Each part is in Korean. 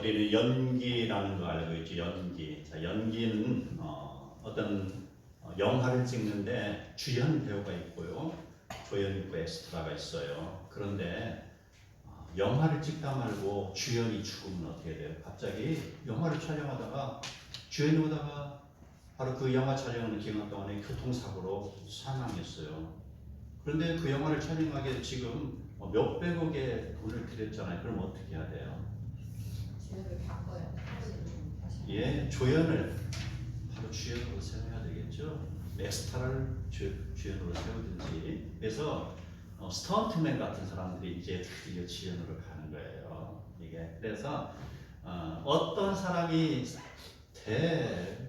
우리는 연기라는 거 알고 있죠. 연기. 자, 연기는 어떤 영화를 찍는데 주연 배우가 있고요, 조연 있고 엑스트라가 있어요. 그런데 영화를 찍다 말고 주연이 죽으면 어떻게 돼요? 갑자기 영화를 촬영하다가 주연이 오다가 바로 그 영화 촬영하는 기간 동안에 교통사고로 사망했어요. 그런데 그 영화를 촬영하기에 지금 몇백억의 돈을 들였잖아요. 그럼 어떻게 해야 돼요? 주연을 바꿔요. 예, 조연을 바로 주연으로 세워야 되겠죠. 엑스트라를 주연으로 세우든지. 그래서 스턴트맨 같은 사람들이 이제 드디어 주연으로 가는 거예요. 이게 그래서 어떤 사람이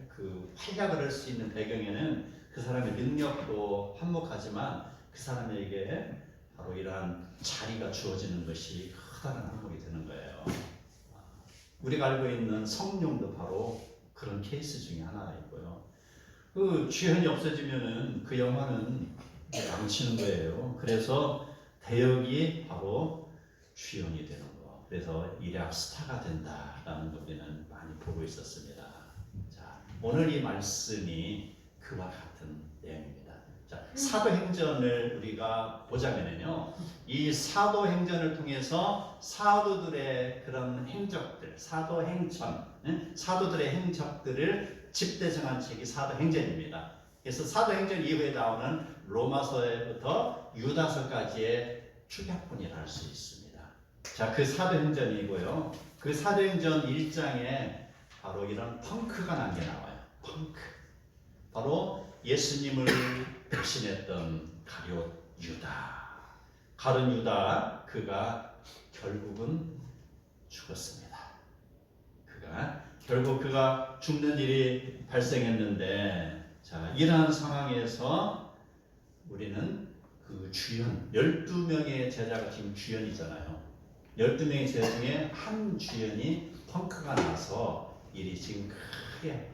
그 활약을 할 수 있는 배경에는 그 사람의 능력도 한몫하지만 그 사람에게 바로 이러한 자리가 주어지는 것이 커다란 한몫이 되는 거예요. 우리가 알고 있는 성룡도 바로 그런 케이스 중에 하나이고요. 그 주연이 없어지면은 그 영화는 망치는 거예요. 그래서 대역이 바로 주연이 되는 거. 그래서 일약 스타가 된다라는 걸 우리는 많이 보고 있었습니다. 자, 오늘 이 말씀이 그와 같은 내용입니다. 자, 사도행전을 우리가 보자면요, 이 사도행전을 통해서 사도들의 그런 행적들, 사도들의 행적들을 집대성한 책이 사도행전입니다. 그래서 사도행전 이후에 나오는 로마서부터 유다서까지의 축약본이라 할 수 있습니다. 자, 그 사도행전이고요. 그 사도행전 1장에 바로 이런 펑크가 난 게 나와요. 펑크. 바로 예수님을 배신했던 가룟 유다. 가룟 유다, 그가 결국은 죽었습니다. 결국 그가 죽는 일이 발생했는데, 자, 이러한 상황에서 우리는 그 주연, 12명의 제자가 지금 주연이잖아요. 12명의 제자 중에 한 주연이 펑크가 나서 일이 지금 크게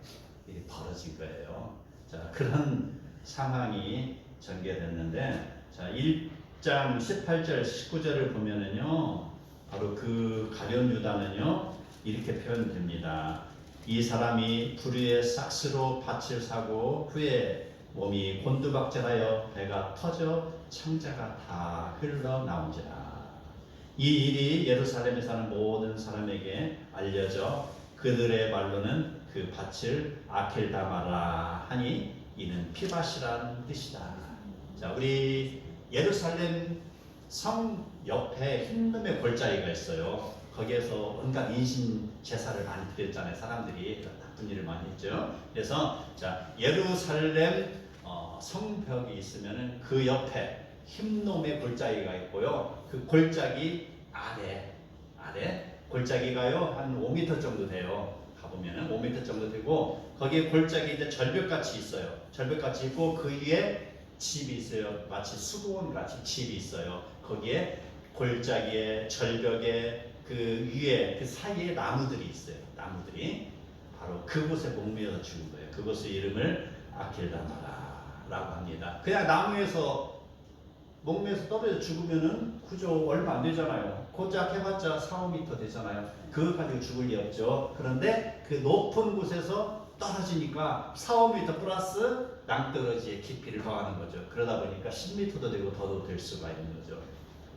일이 벌어진 거예요. 자, 그런 상황이 전개됐는데, 자, 1장 18절 19절을 보면은요, 바로 그 가룟 유다는요 이렇게 표현됩니다. 이 사람이 불의의 삭스로 밭을 사고 후에 몸이 곤두박질하여 배가 터져 창자가 다 흘러나온지라. 이 일이 예루살렘에 사는 모든 사람에게 알려져 그들의 말로는 그 밭을 아켈다마라 하니 이는 피밭이란 뜻이다. 자, 우리 예루살렘 성 옆에 흰놈의 골짜기가 있어요. 거기에서 온갖 인신 제사를 많이 드렸잖아요. 사람들이 나쁜 일을 많이 했죠. 그래서 자, 예루살렘 성벽이 있으면은 그 옆에 흰놈의 골짜기가 있고요. 그 골짜기 아래 골짜기가요 한 5m 정도 돼요. 가보면은 5m 정도 되고, 거기에 골짜기 이제 절벽같이 있어요. 절벽같이 있고 그 위에 집이 있어요. 마치 수도원 같이 집이 있어요. 거기에 골짜기에 절벽에 그 위에 그 사이에 나무들이 있어요. 나무들이 바로 그곳에 목매어서 죽은 거예요. 그곳의 이름을 아켈다마라라고 합니다. 그냥 나무에서 목매에서 떨어져 죽으면은 그저 얼마 안 되잖아요. 고작 해봤자 4, 5m 되잖아요. 그거 가지고 죽을 리 없죠. 그런데 그 높은 곳에서 떨어지니까 4, 5m 플러스 낭떠러지의 깊이를 더하는 거죠. 그러다 보니까 10m도 되고 더도 될 수가 있는 거죠.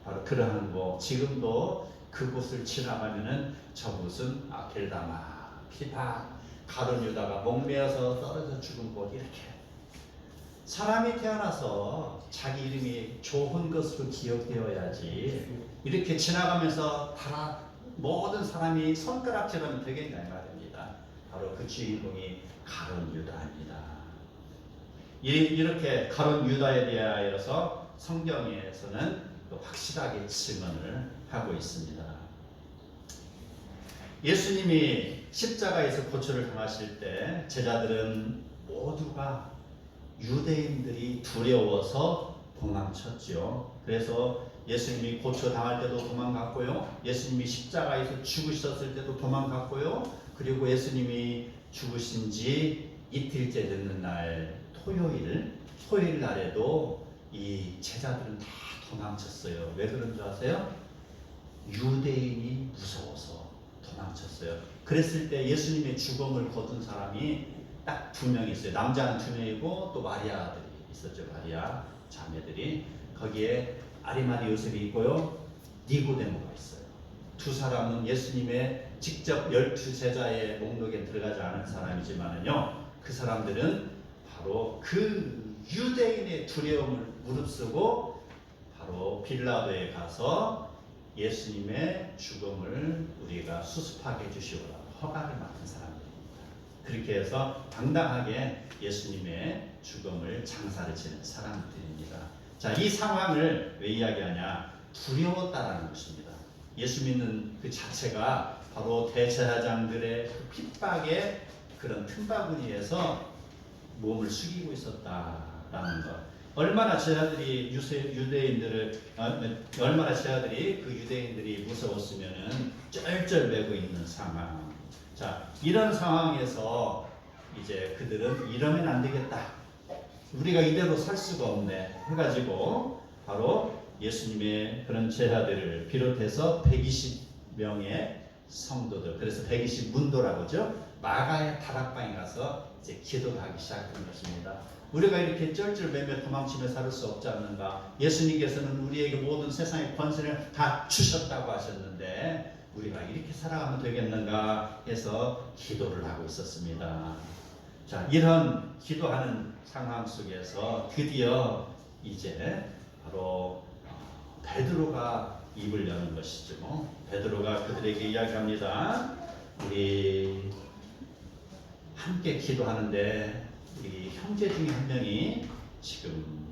바로 그러한 거. 지금도 그곳을 지나가면은 저곳은 아켈다마, 피밭, 가룟 유다가 목매어서 떨어져 죽은 곳, 이렇게. 사람이 태어나서 자기 이름이 좋은 것으로 기억되어야지 이렇게 지나가면서 모든 사람이 손가락질하면 되겠냐 말입니다. 바로 그 주인공이 가룟 유다입니다. 이렇게 가룟 유다에 대하여서 성경에서는 확실하게 증언을 하고 있습니다. 예수님이 십자가에서 고초를 당하실 때 제자들은 모두가 유대인들이 두려워서 도망쳤죠. 그래서 예수님이 고초 당할 때도 도망갔고요. 예수님이 십자가에서 죽으셨을 때도 도망갔고요. 그리고 예수님이 죽으신 지 이틀째 되는 날 토요일 날에도 이 제자들은 다 도망쳤어요. 왜 그런 줄 아세요? 유대인이 무서워서 도망쳤어요. 있었어요. 그랬을 때 예수님의 죽음을 거둔 사람이 딱 2명이 있어요. 남자는 2명이고 또 마리아들이 있었죠. 마리아 자매들이. 거기에 아리마디 요셉이 있고요. 니고데모가 있어요. 2 사람은 예수님의 직접 12제자의 목록에 들어가지 않은 사람이지만은요. 그 사람들은 바로 그 유대인의 두려움을 무릅쓰고 바로 빌라도에 가서 예수님의 죽음을 우리가 수습하게 해주시오라 허가를 맡은 사람들입니다. 그렇게 해서 당당하게 예수님의 죽음을 장사를 지는 사람들입니다. 자, 이 상황을 왜 이야기하냐? 두려웠다라는 것입니다. 예수 믿는 그 자체가 바로 대제사장들의 그 핍박의 그런 틈바구니에서 몸을 숙이고 있었다라는 것. 얼마나 제자들이 얼마나 제자들이 그 유대인들이 무서웠으면은 쩔쩔매고 있는 상황. 자, 이런 상황에서 이제 그들은 이러면 안 되겠다. 우리가 이대로 살 수가 없네. 해가지고 바로 예수님의 그런 제자들을 비롯해서 120명의 성도들, 그래서 120문도라고 하죠. 마가의 다락방에 가서 이제 기도하기 시작한 것입니다. 우리가 이렇게 쩔쩔매며 도망치며 살 수 없지 않는가? 예수님께서는 우리에게 모든 세상의 권세를 다 주셨다고 하셨는데 우리가 이렇게 살아가면 되겠는가 해서 기도를 하고 있었습니다. 자, 이런 기도하는 상황 속에서 드디어 이제 바로 베드로가 입을 여는 것이죠. 베드로가 그들에게 이야기합니다. 우리 함께 기도하는데 우리 형제 중에 한 명이 지금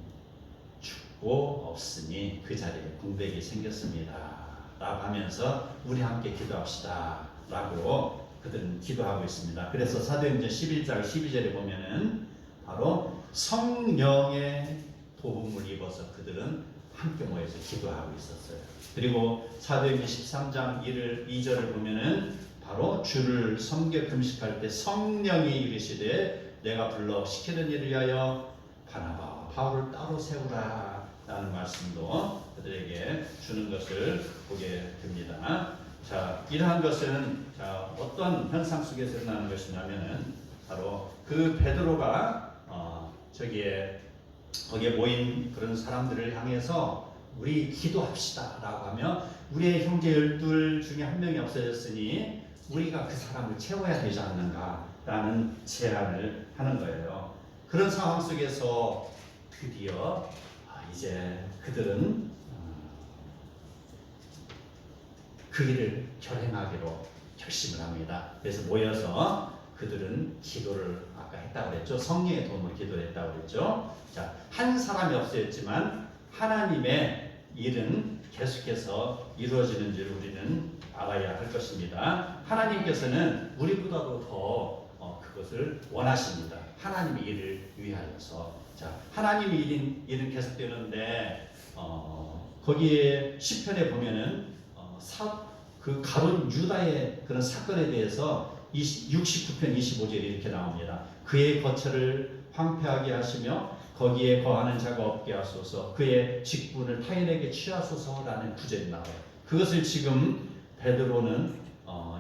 죽고 없으니 그 자리에 공백이 생겼습니다. 라고 하면서 우리 함께 기도합시다. 라고 그들은 기도하고 있습니다. 그래서 사도행전 11장 12절에 보면은 바로 성령의 도움을 입어서 그들은 함께 모여서 기도하고 있었어요. 그리고 사도행전 13장 2절을 보면은 바로 주를 섬겨 금식할 때 성령이 이르시되 내가 불러 시키는 일을 위하여 바나바와 바울을 따로 세우라 라는 말씀도 그들에게 주는 것을 보게 됩니다. 자, 이러한 것은 어떤 현상 속에서 일어나는 것이냐면은 바로 그 베드로가 거기에 모인 그런 사람들을 향해서 우리 기도합시다 라고 하며 우리의 형제 12 중에 한 명이 없어졌으니 우리가 그 사람을 채워야 되지 않는가 라는 제안을 하는 거예요. 그런 상황 속에서 드디어 이제 그들은 그 일을 결행하기로 결심을 합니다. 그래서 모여서 그들은 기도를 아까 했다고 그랬죠. 성령의 도움을 기도를 했다고 그랬죠. 자, 한 사람이 없어졌지만 하나님의 일은 계속해서 이루어지는 줄 우리는 알아야 할 것입니다. 하나님께서는 우리보다도 더 그것을 원하십니다. 하나님의 일을 위하여서. 자, 하나님의 일은 계속되는데 거기에 시편에 보면은 그 가룟 유다의 그런 사건에 대해서 69편 25절에 이렇게 나옵니다. 그의 거처를 황폐하게 하시며 거기에 거하는 자가 없게 하소서. 그의 직분을 타인에게 취하소서라는 구절이 나와요. 그것을 지금 베드로는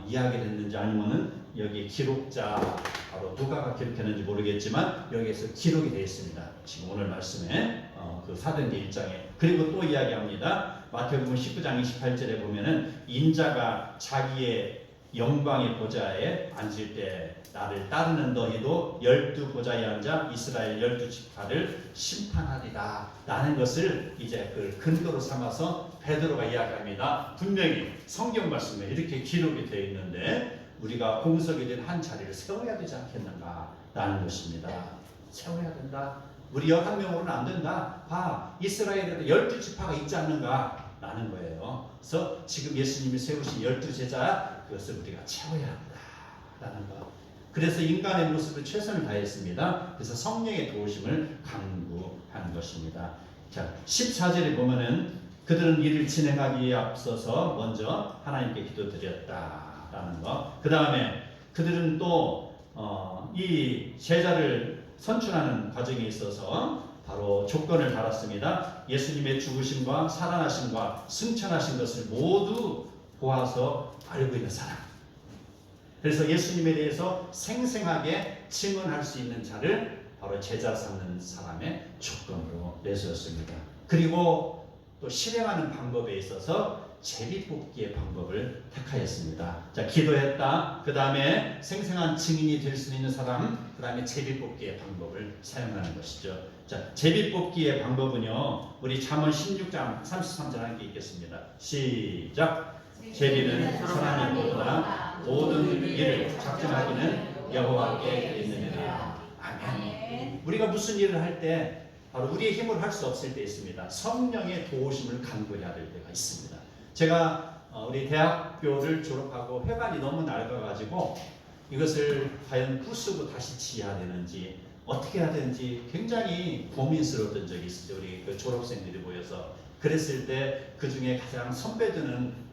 이야기를 했는지 아니면은 여기 기록자 바로 누가가 기록했는지 모르겠지만 여기에서 기록이 되어 있습니다. 지금 오늘 말씀에 그 사도행전 1장에. 그리고 또 이야기합니다. 마태복음 19장 28절에 보면은 인자가 자기의 영광의 보좌에 앉을 때 나를 따르는 너희도 12 보좌에 앉아 이스라엘 12지파를 심판하리라 라는 것을 이제 그 근거로 삼아서 베드로가 이야기합니다. 분명히 성경 말씀에 이렇게 기록이 되어 있는데 우리가 공석이 된 한 자리를 세워야 되지 않겠는가 라는 것입니다. 세워야 된다. 우리 11명으로는 안 된다. 이스라엘에도 12지파가 있지 않는가 라는 거예요. 그래서 지금 예수님이 세우신 12제자 그것을 우리가 채워야 한다라는 것. 그래서 인간의 모습을 최선을 다했습니다. 그래서 성령의 도우심을 간구한 것입니다. 자, 14절에 보면은 그들은 일을 진행하기에 앞서서 먼저 하나님께 기도드렸다라는 것. 그 다음에 그들은 또 이 제자를 선출하는 과정에 있어서 바로 조건을 달았습니다. 예수님의 죽으심과 살아나심과 승천하신 것을 모두 보아서 알고 있는 사람. 그래서 예수님에 대해서 생생하게 증언할 수 있는 자를 바로 제자 삼는 사람의 조건으로 내세웠습니다. 그리고 또 실행하는 방법에 있어서 제비뽑기의 방법을 택하였습니다. 자, 기도했다. 그 다음에 생생한 증인이 될 수 있는 사람, 그 다음에 제비뽑기의 방법을 사용하는 것이죠. 자, 제비뽑기의 방법은요, 우리 잠언 16장 33절 함께 읽겠습니다. 시작. 제비는 사람이 보다 모든 일을 작정하기는 여호와께 있느니라. 아멘. 우리가 무슨 일을 할 때 바로 우리의 힘으로 할 수 없을 때 있습니다. 성령의 도우심을 간구해야 될 때가 있습니다. 제가 우리 대학교를 졸업하고 회관이 너무 낡아가지고 이것을 과연 부수고 다시 지어야 되는지 어떻게 해야 되는지 굉장히 고민스러웠던 적이 있었죠. 우리 그 졸업생들이 모여서 그랬을 때 그 중에 가장 선배드는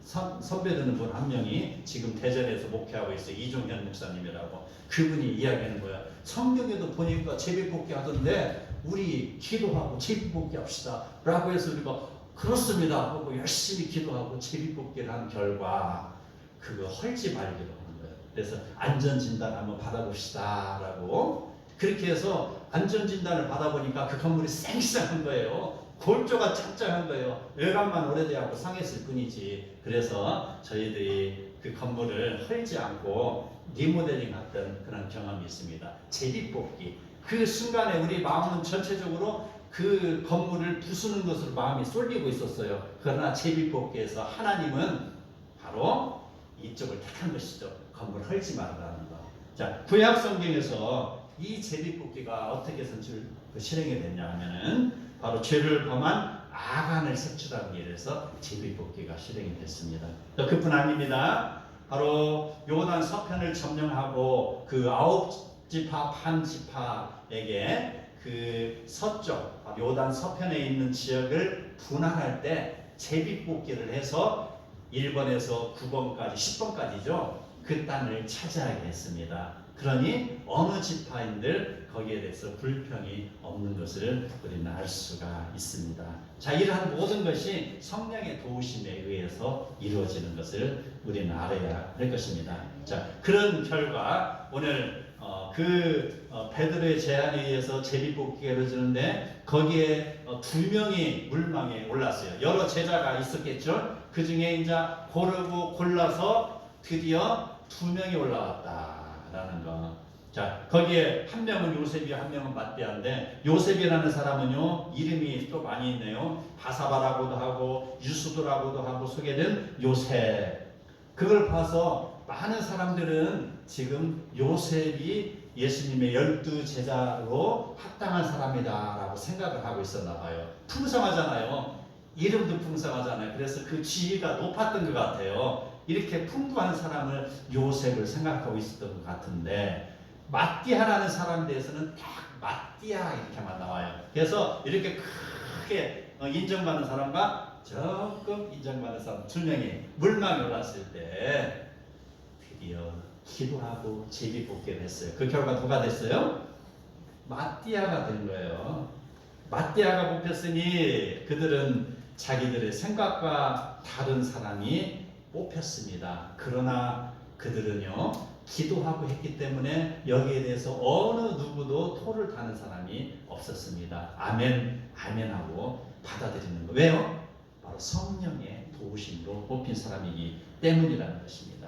분 한 명이 지금 대전에서 목회하고 있어요. 이종현 목사님이라고. 그분이 이야기하는 거야. 성경에도 보니까 제비뽑기 하던데 우리 기도하고 제비뽑기 합시다 라고 해서 우리가 그렇습니다 하고 열심히 기도하고 제비뽑기를 한 결과 그거 헐지 말기로 하는 거예요. 그래서 안전진단 한번 받아봅시다 라고 그렇게 해서 안전진단을 받아보니까 그 건물이 쌩쌩한 거예요. 골조가 짱짱한 거예요. 외관만 오래돼하고 상했을 뿐이지. 그래서 저희들이 그 건물을 헐지 않고 리모델링 했던 그런 경험이 있습니다. 제비뽑기. 그 순간에 우리 마음은 전체적으로 그 건물을 부수는 것으로 마음이 쏠리고 있었어요. 그러나 제비뽑기에서 하나님은 바로 이쪽을 택한 것이죠. 건물 헐지 말라는 거. 자, 구약 성경에서 이 제비뽑기가 어떻게 실행이 됐냐 하면은 바로 죄를 범한 아간을 색출하기 위해서 제비뽑기가 실행이 됐습니다. 그뿐 아닙니다. 바로 요단 서편을 점령하고 그 9지파 반 지파에게 그 서쪽 요단 서편에 있는 지역을 분할할 때 제비뽑기를 해서 1번에서 9번까지 10번까지죠. 그 땅을 차지하게 했습니다. 그러니 어느 지파인들 거기에 대해서 불평이 없는 것을 우리는 알 수가 있습니다. 자, 이러한 모든 것이 성령의 도우심에 의해서 이루어지는 것을 우리는 알아야 할 것입니다. 자, 그런 결과 오늘 베드로의 제안에 의해서 제비뽑기가 이루어지는데 거기에 2명이 물망에 올랐어요. 여러 제자가 있었겠죠. 그 중에 이제 고르고 골라서 드디어 2명이 올라왔다라는 거. 자, 거기에 한 명은 요셉이요, 한 명은 맏대아인데 요셉이라는 사람은요 이름이 또 많이 있네요. 바사바라고도 하고 유수도라고도 하고 소개된 요셉. 그걸 봐서 많은 사람들은 지금 요셉이 예수님의 12제자로 합당한 사람이다라고 생각을 하고 있었나 봐요. 풍성하잖아요. 이름도 풍성하잖아요. 그래서 그 지위가 높았던 것 같아요. 이렇게 풍부한 사람을 요셉을 생각하고 있었던 것 같은데 맏디아라는 사람에 대해서는 딱 맏디아 이렇게만 나와요. 그래서 이렇게 크게 인정받는 사람과 조금 인정받는 사람 2명이 물망에 올랐을 때 드디어 기도하고 제비뽑기를 했어요. 그 결과 누가 됐어요? 맏디아가 된 거예요. 맏디아가 뽑혔으니 그들은 자기들의 생각과 다른 사람이 뽑혔습니다. 그러나 그들은요 기도하고 했기 때문에 여기에 대해서 어느 누구도 토를 다는 사람이 없었습니다. 아멘, 아멘하고 받아들이는 거. 왜요? 바로 성령의 도우심으로 뽑힌 사람이기 때문이라는 것입니다.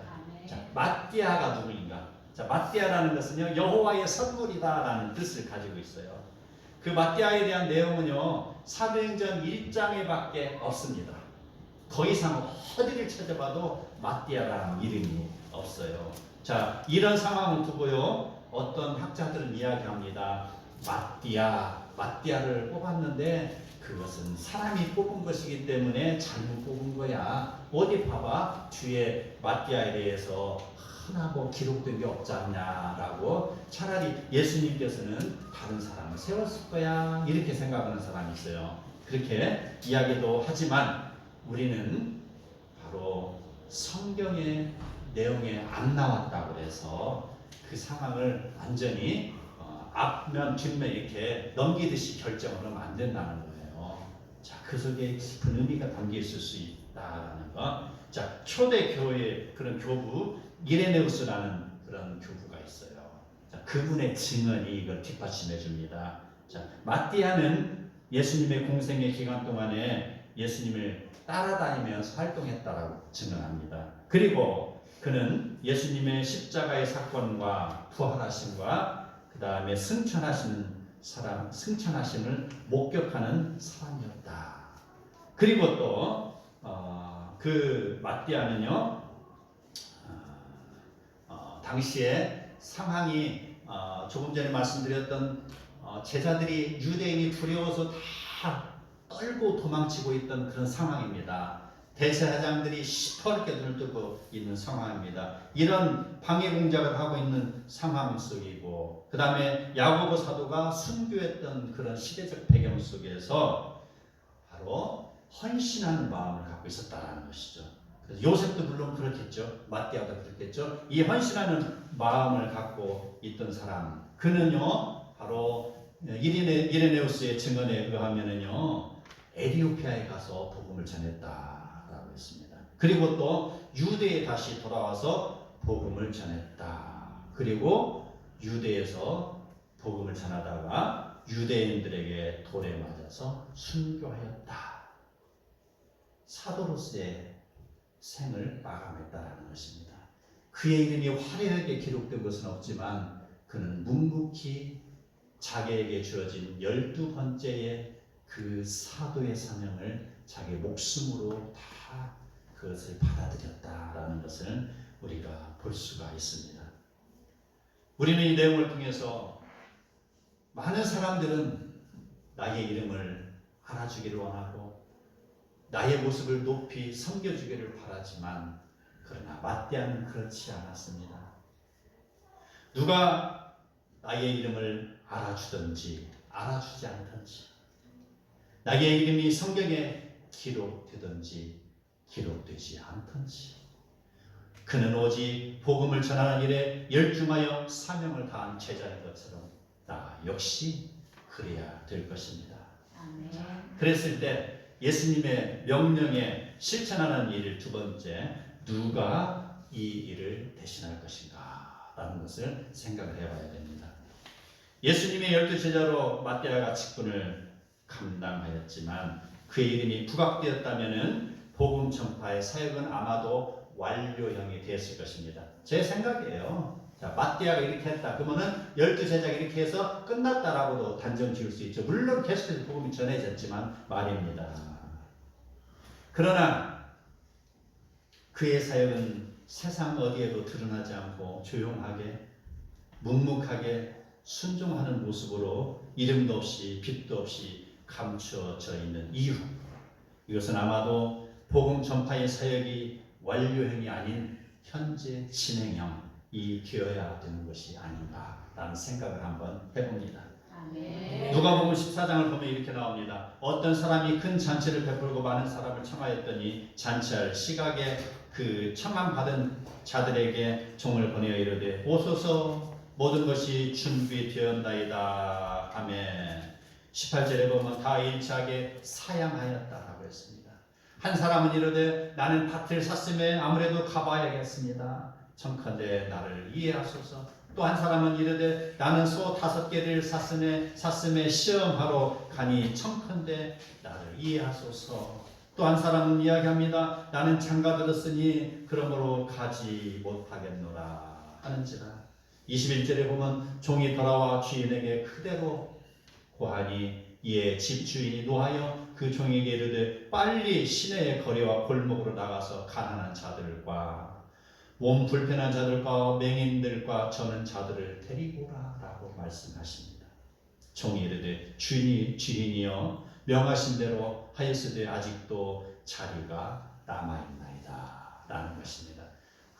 자, 맏디아가 누구인가? 자, 맏디아라는 것은요 여호와의 선물이다라는 뜻을 가지고 있어요. 그 맏디아에 대한 내용은요 사도행전 1장에밖에 없습니다. 더 이상 어디를 찾아봐도 맏디아라는 이름이 없어요. 자, 이런 상황을 두고요 어떤 학자들은 이야기합니다. 맏디아를 뽑았는데 그것은 사람이 뽑은 것이기 때문에 잘못 뽑은 거야. 어디 봐봐 뒤에 맏디아에 대해서 하나 뭐 기록된 게 없지 않냐라고 차라리 예수님께서는 다른 사람을 세웠을 거야 이렇게 생각하는 사람이 있어요. 그렇게 이야기도 하지만 우리는 바로 성경의 내용에 안 나왔다고 해서 그 상황을 완전히 앞면 뒷면 이렇게 넘기듯이 결정을 하면 안 된다는 거예요. 자, 그 속에 깊은 의미가 담겨 있을 수 있다는 거. 자, 초대 교회 그런 교부 이레네우스라는 어떤 교부가 있어요. 자, 그분의 증언이 이걸 뒷받침해 줍니다. 자, 마띠아는 예수님의 공생의 기간 동안에 예수님을 따라다니면서 활동했다라고 증언합니다. 그리고 그는 예수님의 십자가의 사건과 부활하심과 그 다음에 승천하심을 목격하는 사람이었다. 그리고 또 그 마띠아는요, 당시에 상황이 조금 전에 말씀드렸던 제자들이 유대인이 두려워서 다 떨고 도망치고 있던 그런 상황입니다. 대제사장들이 시퍼렇게 눈을 뜨고 있는 상황입니다. 이런 방해 공작을 하고 있는 상황 속이고, 그 다음에 야고보 사도가 순교했던 그런 시대적 배경 속에서 바로 헌신하는 마음을 갖고 있었다는 것이죠. 그래서 요셉도 물론 그렇겠죠. 마띠아도 그렇겠죠. 이 헌신하는 마음을 갖고 있던 사람, 그는요 바로 이레네우스의 증언에 의하면은요 에티오피아에 가서 복음을 전했다라고 했습니다. 그리고 또 유대에 다시 돌아와서 복음을 전했다. 그리고 유대에서 복음을 전하다가 유대인들에게 돌에 맞아서 순교하였다. 사도로서의 생을 마감했다라는 것입니다. 그의 이름이 화려하게 기록된 것은 없지만 그는 묵묵히 자기에게 주어진 12번째의 그 사도의 사명을 자기 목숨으로 다 그것을 받아들였다라는 것을 우리가 볼 수가 있습니다. 우리는 이 내용을 통해서 많은 사람들은 나의 이름을 알아주기를 원하고 나의 모습을 높이 섬겨주기를 바라지만, 그러나 마띠아는 그렇지 않았습니다. 누가 나의 이름을 알아주든지 알아주지 않든지, 나의 이름이 성경에 기록되든지 기록되지 않든지, 그는 오직 복음을 전하는 일에 열중하여 사명을 다한 제자인 것처럼 나 역시 그래야 될 것입니다. 아멘. 그랬을 때 예수님의 명령에 실천하는 일 두 번째, 누가 이 일을 대신할 것인가 라는 것을 생각을 해봐야 됩니다. 예수님의 12제자로 마띠아가 직분을 감당하였지만 그의 이름이 부각되었다면 복음 전파의 사역은 아마도 완료형이 되었을 것입니다. 제 생각이에요. 자, 마띠아가 이렇게 했다. 그러면은 12제자가 이렇게 해서 끝났다라고도 단정 지을 수 있죠. 물론 계속해서 복음이 전해졌지만 말입니다. 그러나 그의 사역은 세상 어디에도 드러나지 않고 조용하게 묵묵하게 순종하는 모습으로 이름도 없이 빛도 없이 감추어져 있는 이유, 이것은 아마도 복음 전파의 사역이 완료형이 아닌 현재 진행형이 되어야 되는 것이 아닌가라는 생각을 한번 해봅니다. 누가복음 14장을 보면 이렇게 나옵니다. 어떤 사람이 큰 잔치를 베풀고 많은 사람을 청하였더니 잔치할 시각에 그 청함받은 자들에게 종을 보내어 이르되 오소서 모든 것이 준비되었나이다 하며 18절에 보면 다 일치하게 사양하였다라고 했습니다. 한 사람은 이르되 나는 밭을 샀음에 아무래도 가봐야겠습니다. 청컨대 나를 이해하소서. 또 한 사람은 이르되 나는 소 5개를 샀음에 시험하러 가니 청컨대 나를 이해하소서. 또 한 사람은 이야기합니다. 나는 장가 들었으니 그러므로 가지 못하겠노라 하는지라. 21절에 보면 종이 돌아와 주인에게 그대로 고하니 이에 집주인이 노하여 그 종에게 이르되 빨리 시내의 거리와 골목으로 나가서 가난한 자들과 몸 불편한 자들과 맹인들과 저는 자들을 데리고 오라 라고 말씀하십니다. 종이 이르되 주인이여 명하신 대로 하였으되 아직도 자리가 남아있나이다 라는 것입니다.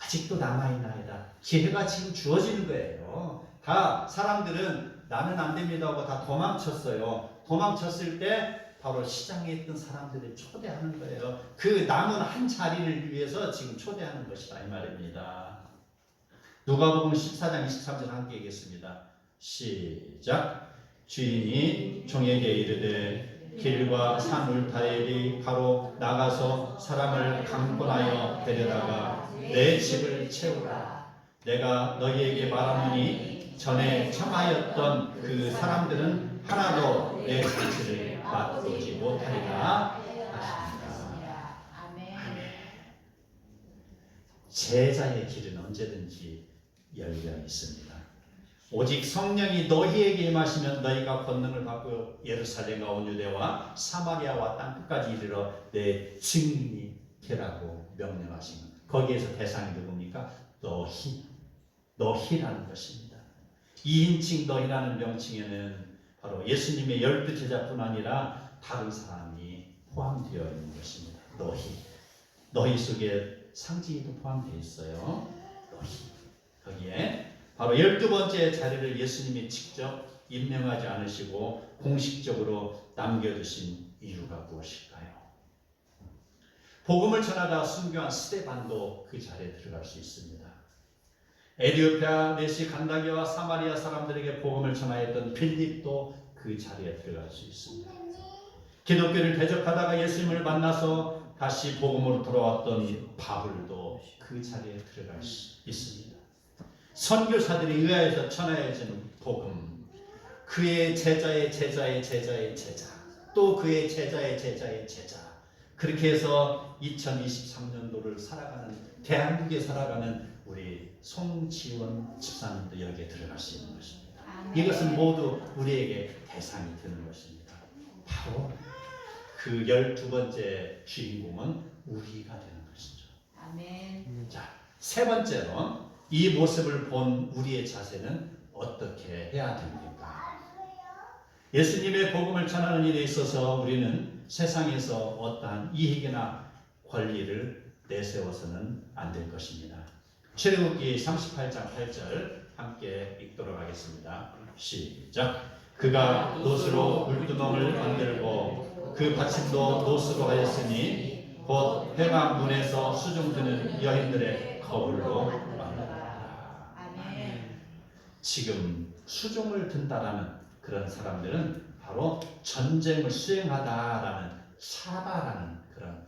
아직도 남아있나이다. 기회가 지금 주어지는 거예요. 다 사람들은 나는 안 됩니다 하고 다 도망쳤어요. 도망쳤을 때 바로 시장에 있던 사람들을 초대하는 거예요. 그 남은 한 자리를 위해서 지금 초대하는 것이다 이 말입니다. 누가복음 14장 23절 함께 읽겠습니다. 시작. 주인이 종에게 이르되 길과 산 울타리에 바로 나가서 사람을 강권하여 데려다가 내 집을 채우라. 내가 너희에게 말하노니 전에 청하였던 그 사람들은 하나도 내 잔치를 맛보지 못하리라 하십니다. 제자의 길은 언제든지 열려 있습니다. 오직 성령이 너희에게 임하시면 너희가 권능을 받고 예루살렘과 온 유대와 사마리아와 땅 끝까지 이르러 내 증인이 되라고 명령하시면 거기에서 대상이 누굽니까? 너희라는 것입니다. 2인칭 너희라는 명칭에는 바로 예수님의 12제자뿐 아니라 다른 사람이 포함되어 있는 것입니다. 너희 속에 상징이도 포함되어 있어요. 너희. 거기에 바로 12번째 자리를 예수님이 직접 임명하지 않으시고 공식적으로 남겨두신 이유가 무엇일까요? 복음을 전하다 순교한 스데반도 그 자리에 들어갈 수 있습니다. 에티오피아 내시 간다게와 사마리아 사람들에게 복음을 전하였던 빌립도 그 자리에 들어갈 수 있습니다. 기독교를 대적하다가 예수님을 만나서 다시 복음으로 돌아왔던 바울도 그 자리에 들어갈 수 있습니다. 선교사들에 의하여서 전하여진 복음, 그의 제자의 제자의 제자의 제자, 또 그의 제자의 제자의 제자, 그렇게 해서 2023년도를 살아가는, 대한민국에 살아가는 우리 송지원 집사님도 여기에 들어갈 수 있는 것입니다. 이것은 모두 우리에게 대상이 되는 것입니다. 바로 그 12번째 주인공은 우리가 되는 것이죠. 아멘. 자, 세 번째로 이 모습을 본 우리의 자세는 어떻게 해야 됩니까? 예수님의 복음을 전하는 일에 있어서 우리는 세상에서 어떠한 이익이나 권리를 내세워서는 안 될 것입니다. 출애굽기 38장 8절 함께 읽도록 하겠습니다. 시작. 그가 노스로 물두멍을 만들고 그 받침도 노스로 하였으니 곧 회막 문에서 수중 드는 여인들의 거울로 만들었다. 아멘. 지금 수종을 든다라는 그런 사람들은 바로 전쟁을 수행하다라는 차바라는 그런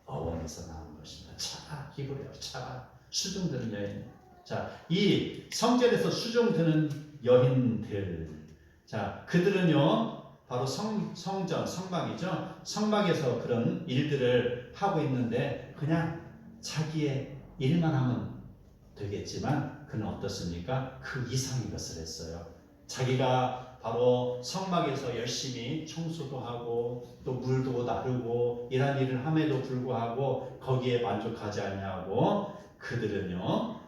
어원에서 나온 것입니다. 차바, 히브리어 차바, 수종 드는 여인. 자, 이 성전에서 수종 드는 여인들, 자, 그들은요 바로 성전, 성막이죠. 성막에서 그런 일들을 하고 있는데 그냥 자기의 일만 하면 되겠지만 그는 어떻습니까? 그 이상의 것을 했어요. 자기가 바로 성막에서 열심히 청소도 하고 또 물도 나르고 이런 일을 함에도 불구하고 거기에 만족하지 않냐고 그들은요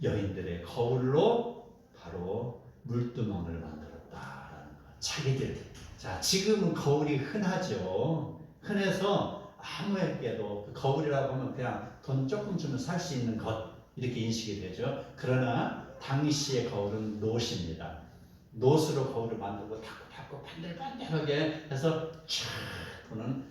여인들의 거울로 바로 물두멍을 만들었다라는 것. 자기들. 자, 지금은 거울이 흔하죠. 흔해서 아무에게도 그 거울이라고 하면 그냥 돈 조금 주면 살 수 있는 것 이렇게 인식이 되죠. 그러나 당시의 거울은 노십니다. 노스로 거울을 만들고 닦고 반들반들하게 해서 촥 보는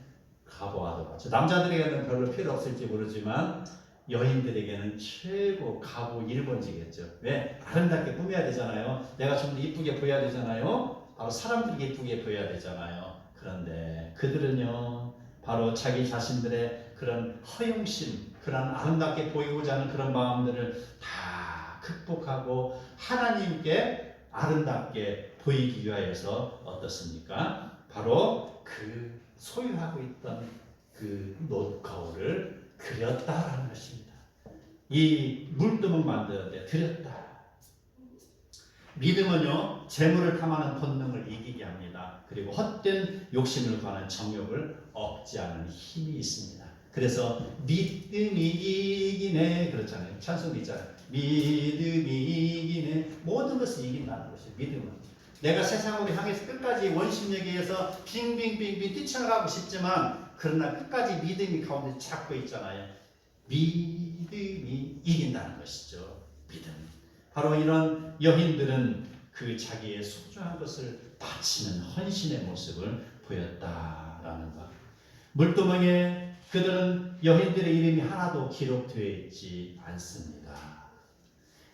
가보아도 같죠. 남자들에게는 별로 필요 없을지 모르지만 여인들에게는 최고 가보 1번지겠죠. 왜? 아름답게 꾸며야 되잖아요. 내가 좀 더 이쁘게 보여야 되잖아요. 바로 사람들에게 이쁘게 보여야 되잖아요. 그런데 그들은요 바로 자기 자신들의 그런 허영심, 그런 아름답게 보이고자 하는 그런 마음들을 다 극복하고 하나님께 아름답게 보이기 위하여서 어떻습니까? 바로 그 소유하고 있던 그 노거울을 그렸다라는 것입니다. 이 물두멍 만드는데 드렸다. 믿음은요 재물을 탐하는 본능을 이기게 합니다. 그리고 헛된 욕심을 구하는 정욕을 억제하는 힘이 있습니다. 그래서 믿음이 이기네 그렇잖아요. 찬송도 있잖아요. 믿음이 이기네. 모든 것을 이긴다는 것이에요. 믿음은. 내가 세상으로 향해서 끝까지 원심력에 의해서 빙빙빙빙 뛰쳐나가고 싶지만 그러나 끝까지 믿음이 가운데 잡고 있잖아요. 믿음이 이긴다는 것이죠. 믿음. 바로 이런 여인들은 그 자기의 소중한 것을 바치는 헌신의 모습을 보였다라는 것. 물두멍에 그들은 여인들의 이름이 하나도 기록되어 있지 않습니다.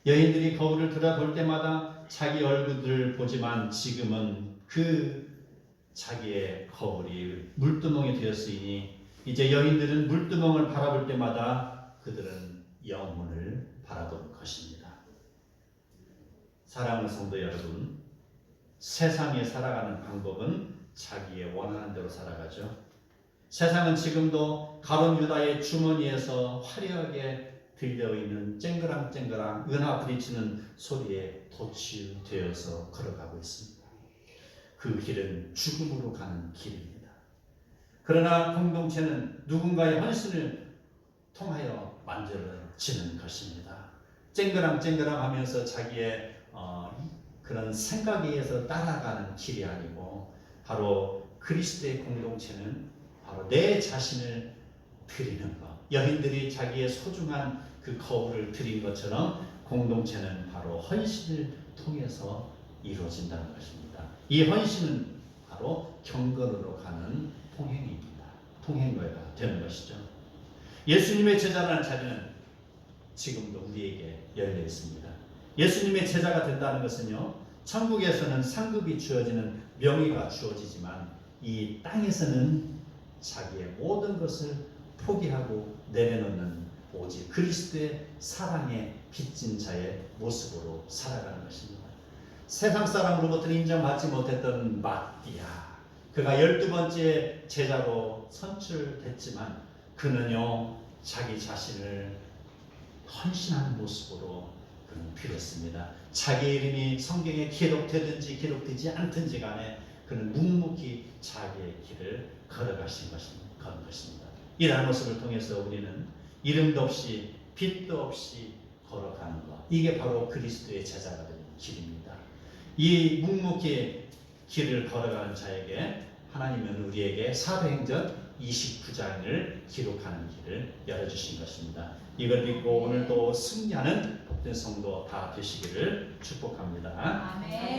여인들이 거울을 들여다볼 때마다 자기 얼굴을 보지만 지금은 그 자기의 거울이 물두멍이 되었으니 이제 여인들은 물두멍을 바라볼 때마다 그들은 영혼을 바라봅니다. 사랑하는 성도 여러분, 세상에 살아가는 방법은 자기의 원하는 대로 살아가죠. 세상은 지금도 가룟 유다의 주머니에서 화려하게 들려있는 쨍그랑쨍그랑 은하 부딪히는 소리에 도취되어서 걸어가고 있습니다. 그 길은 죽음으로 가는 길입니다. 그러나 공동체는 누군가의 헌신을 통하여 만들어지는 것입니다. 쨍그랑쨍그랑 하면서 자기의 그런 생각에 의해서 따라가는 길이 아니고, 바로 그리스도의 공동체는 바로 내 자신을 드리는 것, 여인들이 자기의 소중한 그 거울을 드린 것처럼 공동체는 바로 헌신을 통해서 이루어진다는 것입니다. 이 헌신은 바로 경건으로 가는 통행입니다. 통행거가 되는 것이죠. 예수님의 제자라는 자리는 지금도 우리에게 열려 있습니다. 예수님의 제자가 된다는 것은요, 천국에서는 상급이 주어지는 명예가 주어지지만 이 땅에서는 자기의 모든 것을 포기하고 내려놓는 오직 그리스도의 사랑에 빚진 자의 모습으로 살아가는 것입니다. 세상 사람으로부터 인정받지 못했던 마띠아, 그가 12번째 제자로 선출됐지만 그는요, 자기 자신을 헌신하는 모습으로 그는 드렸습니다. 자기 이름이 성경에 기록되든지 기록되지 않든지 간에 그는 묵묵히 자기의 길을 걸어가신 것입니다. 이러한 모습을 통해서 우리는 이름도 없이 빛도 없이 걸어가는 것, 이게 바로 그리스도의 제자가 되는 길입니다. 이 묵묵히 길을 걸어가는 자에게 하나님은 우리에게 사도행전 29장을 기록하는 길을 열어주신 것입니다. 이걸 믿고 오늘도 승리하는 복된 성도 다 되시기를 축복합니다. 아멘.